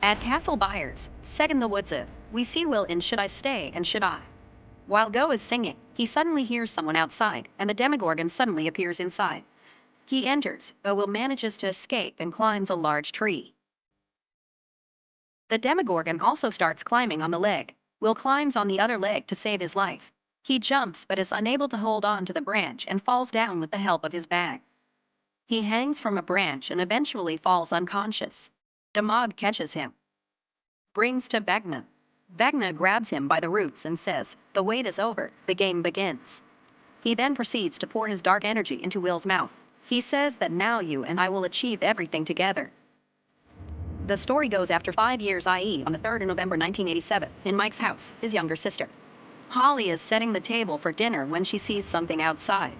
At Castle Byers, set in the woods, we see Will in Should I Stay and Should I? While Go is singing, he suddenly hears someone outside, and the Demogorgon suddenly appears inside. He enters, but Will manages to escape and climbs a large tree. The Demogorgon also starts climbing on the leg. Will climbs on the other leg to save his life. He jumps but is unable to hold on to the branch and falls down with the help of his bag. He hangs from a branch and eventually falls unconscious. Damog catches him, brings to Vecna. Vecna grabs him by the roots and says, "The wait is over, the game begins." He then proceeds to pour his dark energy into Will's mouth. He says that now you and I will achieve everything together. The story goes after 5 years, i.e. on the 3rd of November 1987, in Mike's house, his younger sister. Holly is setting the table for dinner when she sees something outside.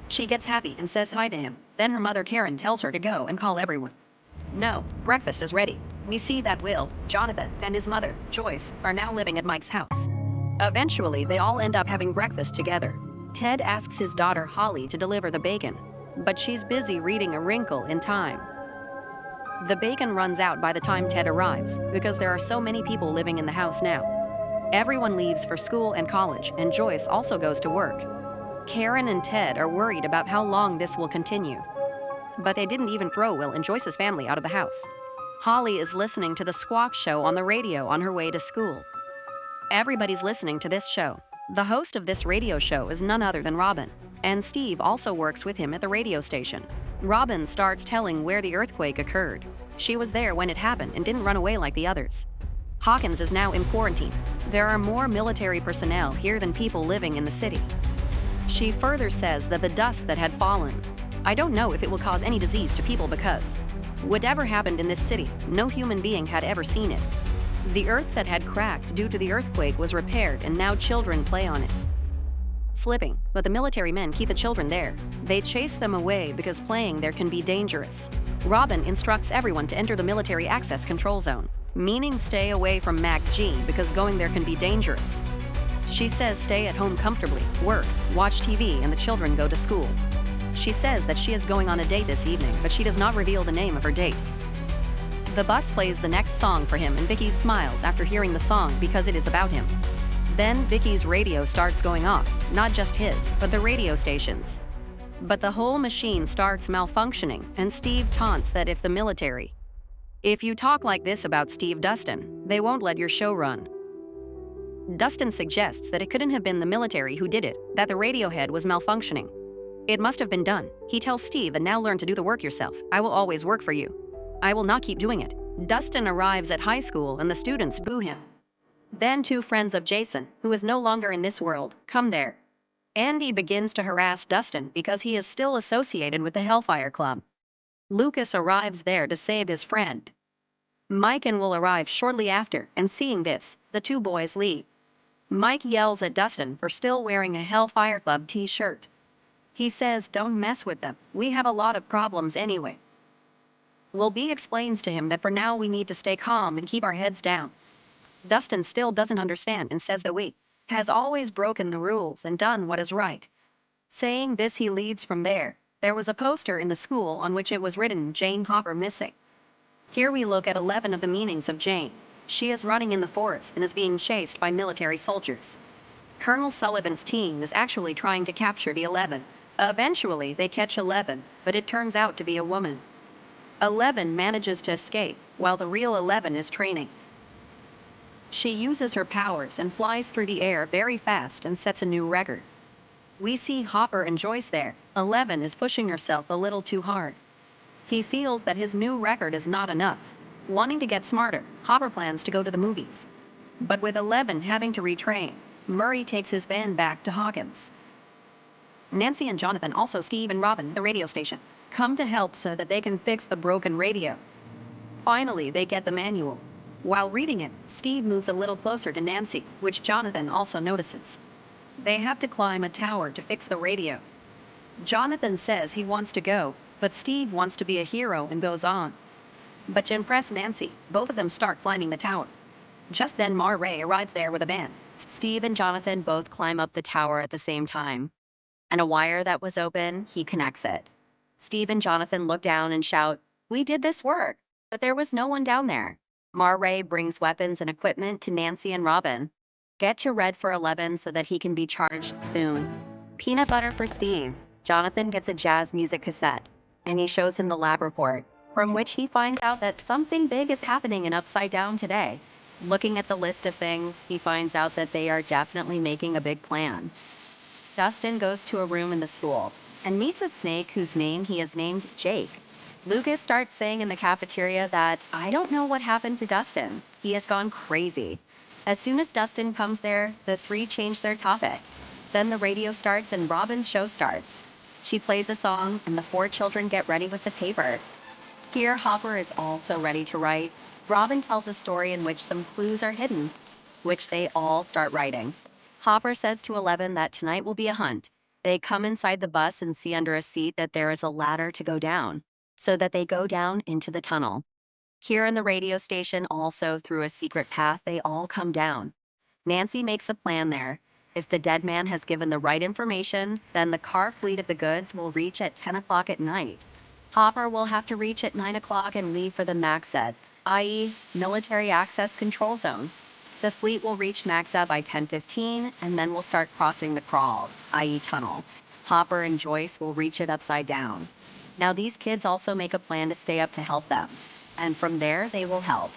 She gets happy and says hi to him. Then her mother Karen tells her to go and call everyone. No, breakfast is ready. We see that Will, Jonathan, and his mother, Joyce, are now living at Mike's house. Eventually, they all end up having breakfast together. Ted asks his daughter Holly to deliver the bacon, but she's busy reading A Wrinkle in Time. The bacon runs out by the time Ted arrives because there are so many people living in the house now. Everyone leaves for school and college, and Joyce also goes to work. Karen and Ted are worried about how long this will continue. But they didn't even throw Will and Joyce's family out of the house. Holly is listening to the Squawk Show on the radio on her way to school. Everybody's listening to this show. The host of this radio show is none other than Robin, and Steve also works with him at the radio station. Robin starts telling where the earthquake occurred. She was there when it happened and didn't run away like the others. Hawkins is now in quarantine. There are more military personnel here than people living in the city. She further says that the dust that had fallen, I don't know if it will cause any disease to people because whatever happened in this city, no human being had ever seen it. The earth that had cracked due to the earthquake was repaired and now children play on it. Slipping, but the military men keep the children there. They chase them away because playing there can be dangerous. Robin instructs everyone to enter the military access control zone, meaning stay away from MAC-G because going there can be dangerous. She says stay at home comfortably, work, watch TV, and the children go to school. She says that she is going on a date this evening, but she does not reveal the name of her date. The bus plays the next song for him and Vicky smiles after hearing the song because it is about him. Then Vicky's radio starts going off, not just his, but the radio station's. But the whole machine starts malfunctioning and Steve taunts that if you talk like this about Steve Dustin, they won't let your show run. Dustin suggests that it couldn't have been the military who did it, that the radio head was malfunctioning. It must have been done. He tells Steve that now learn to do the work yourself. I will always work for you. I will not keep doing it. Dustin arrives at high school and the students boo him. Then 2 friends of Jason, who is no longer in this world, come there. Andy begins to harass Dustin because he is still associated with the Hellfire Club. Lucas arrives there to save his friend. Mike and Will arrive shortly after, and seeing this, the 2 boys leave. Mike yells at Dustin for still wearing a Hellfire Club t-shirt. He says don't mess with them, we have a lot of problems anyway. Will B explains to him that for now we need to stay calm and keep our heads down. Dustin still doesn't understand and says that we has always broken the rules and done what is right. Saying this, he leaves from there. There was a poster in the school on which it was written Jane Hopper missing. Here we look at 11 of the meanings of Jane. She is running in the forest and is being chased by military soldiers. Colonel Sullivan's team is actually trying to capture the 11. Eventually they catch 11, but it turns out to be a woman. 11 manages to escape, while the real 11 is training. She uses her powers and flies through the air very fast and sets a new record. We see Hopper and Joyce there. 11 is pushing herself a little too hard. He feels that his new record is not enough. Wanting to get smarter, Hopper plans to go to the movies. But with 11 having to retrain, Murray takes his van back to Hawkins. Nancy and Jonathan, also Steve and Robin, the radio station, come to help so that they can fix the broken radio. Finally, they get the manual. While reading it, Steve moves a little closer to Nancy, which Jonathan also notices. They have to climb a tower to fix the radio. Jonathan says he wants to go, but Steve wants to be a hero and goes on. But to impress Nancy, both of them start climbing the tower. Just then Ma Ray arrives there with a van. Steve and Jonathan both climb up the tower at the same time, and a wire that was open, he connects it. Steve and Jonathan look down and shout, "We did this work!" But there was no one down there. Ma Ray brings weapons and equipment to Nancy and Robin. Get to Red for 11 so that he can be charged soon. Peanut butter for Steve. Jonathan gets a jazz music cassette, and he shows him the lab report, from which he finds out that something big is happening in Upside Down today. Looking at the list of things, he finds out that they are definitely making a big plan. Dustin goes to a room in the school and meets a snake whose name he has named Jake. Lucas starts saying in the cafeteria that I don't know what happened to Dustin. He has gone crazy. As soon as Dustin comes there, the three change their topic. Then the radio starts and Robin's show starts. She plays a song and the four children get ready with the paper. Here, Hopper is also ready to write. Robin tells a story in which some clues are hidden, which they all start writing. Hopper says to 11 that tonight will be a hunt. They come inside the bus and see under a seat that there is a ladder to go down, so that they go down into the tunnel. Here in the radio station, also through a secret path, they all come down. Nancy makes a plan there. If the dead man has given the right information, then the car fleet of the goods will reach at 10 o'clock at night. Hopper will have to reach at 9 o'clock and leave for the MAXED, i.e. Military Access Control Zone. The fleet will reach MAXA by 10:15 and then will start crossing the crawl, i.e. tunnel. Hopper and Joyce will reach it upside down. Now these kids also make a plan to stay up to help them, and from there they will help.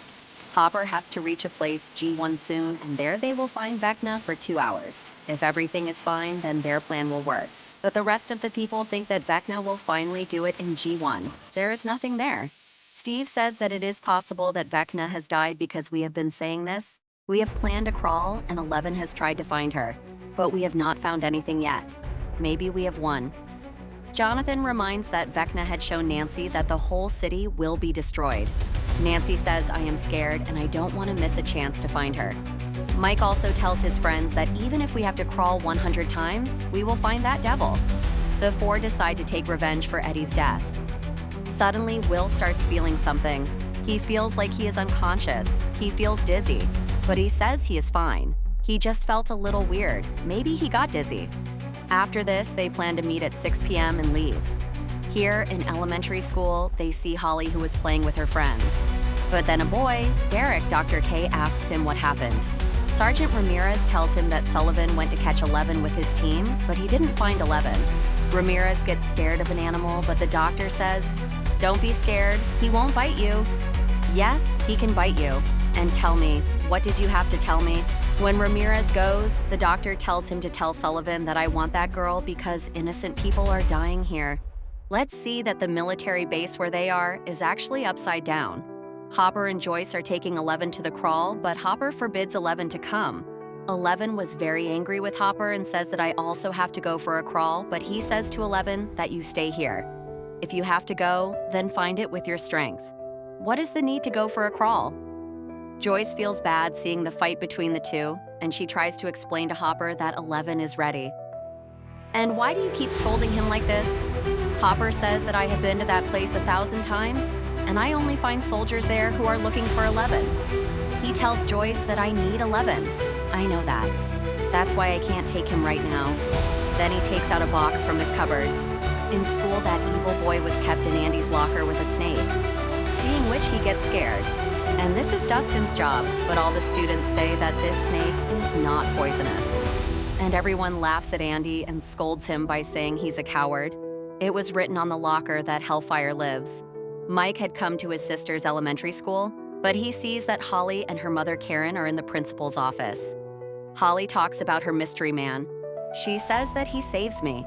Hopper has to reach a place G1 soon, and there they will find Vecna for 2 hours. If everything is fine, then their plan will work. But the rest of the people think that Vecna will finally do it in G1. There is nothing there. Steve says that it is possible that Vecna has died because we have been saying this. We have planned a crawl, and 11 has tried to find her, but we have not found anything yet. Maybe we have won. Jonathan reminds that Vecna had shown Nancy that the whole city will be destroyed. Nancy says, I am scared and I don't want to miss a chance to find her. Mike also tells his friends that even if we have to crawl 100 times, we will find that devil. The four decide to take revenge for Eddie's death. Suddenly, Will starts feeling something. He feels like he is unconscious. He feels dizzy, but he says he is fine. He just felt a little weird. Maybe he got dizzy. After this, they plan to meet at 6 p.m. and leave. Here, in elementary school, they see Holly, who is playing with her friends. But then a boy, Derek, Dr. K, asks him what happened. Sergeant Ramirez tells him that Sullivan went to catch 11 with his team, but he didn't find 11. Ramirez gets scared of an animal, but the doctor says, don't be scared, he won't bite you. Yes, he can bite you. And tell me, what did you have to tell me? When Ramirez goes, the doctor tells him to tell Sullivan that I want that girl because innocent people are dying here. Let's see that the military base where they are is actually upside down. Hopper and Joyce are taking 11 to the crawl, but Hopper forbids 11 to come. 11 was very angry with Hopper and says that I also have to go for a crawl, but he says to 11 that you stay here. If you have to go, then find it with your strength. What is the need to go for a crawl? Joyce feels bad seeing the fight between the two, and she tries to explain to Hopper that 11 is ready. And why do you keep scolding him like this? Hopper says that I have been to that place 1,000 times, and I only find soldiers there who are looking for 11. He tells Joyce that I need 11. I know that. That's why I can't take him right now. Then he takes out a box from his cupboard. In school, that evil boy was kept in Andy's locker with a snake, seeing which he gets scared. And this is Dustin's job, but all the students say that this snake is not poisonous. And everyone laughs at Andy and scolds him by saying he's a coward. It was written on the locker that Hellfire lives. Mike had come to his sister's elementary school, but he sees that Holly and her mother Karen are in the principal's office. Holly talks about her mystery man. She says that he saves me.